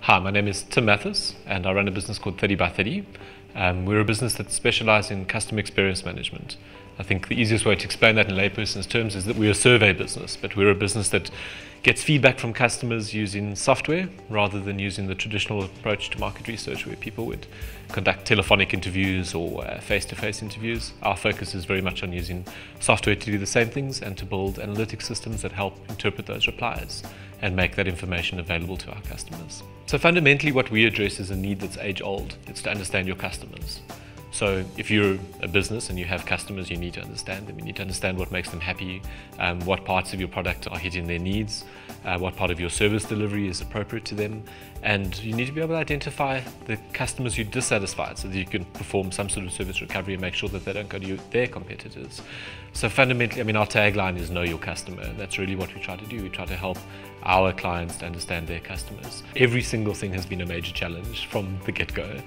Hi, my name is Matthis and I run a business called 30 by 30. We're a business that specializes in customer experience management. I think the easiest way to explain that in layperson's terms is that we're a survey business, but we're a business that gets feedback from customers using software rather than using the traditional approach to market research where people would conduct telephonic interviews or face-to-face interviews. Our focus is very much on using software to do the same things and to build analytic systems that help interpret those replies and make that information available to our customers. So fundamentally what we address is a need that's age-old. It's to understand your customers. So if you're a business and you have customers, you need to understand them. You need to understand what makes them happy, what parts of your product are hitting their needs, what part of your service delivery is appropriate to them, and you need to be able to identify the customers you're dissatisfied so that you can perform some sort of service recovery and make sure that they don't go to their competitors. So fundamentally, our tagline is know your customer. That's really what we try to do. We try to help our clients to understand their customers. Every single thing has been a major challenge from the get-go.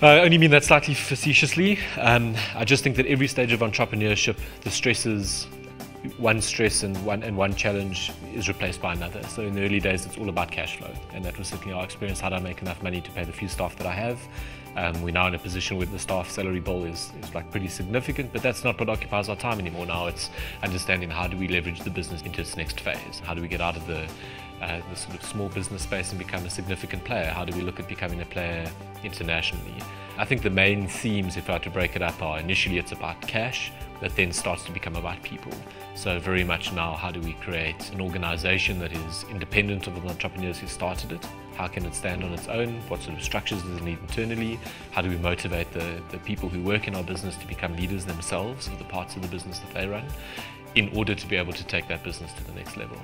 I only mean that slightly facetiously. I just think that every stage of entrepreneurship, the stresses, one stress and one challenge is replaced by another. So in the early days, it's all about cash flow, and that was certainly our experience. How do I make enough money to pay the few staff that I have? We're now in a position where the staff salary bill is like pretty significant, but that's not what occupies our time anymore. Now it's understanding how do we leverage the business into its next phase? How do we get out of the sort of small business space and become a significant player? How do we look at becoming a player internationally? I think the main themes, if I had to break it up, are initially it's about cash, that then starts to become about people. So very much now, how do we create an organization that is independent of the entrepreneurs who started it? How can it stand on its own? What sort of structures does it need internally? How do we motivate the people who work in our business to become leaders themselves of the parts of the business that they run in order to be able to take that business to the next level?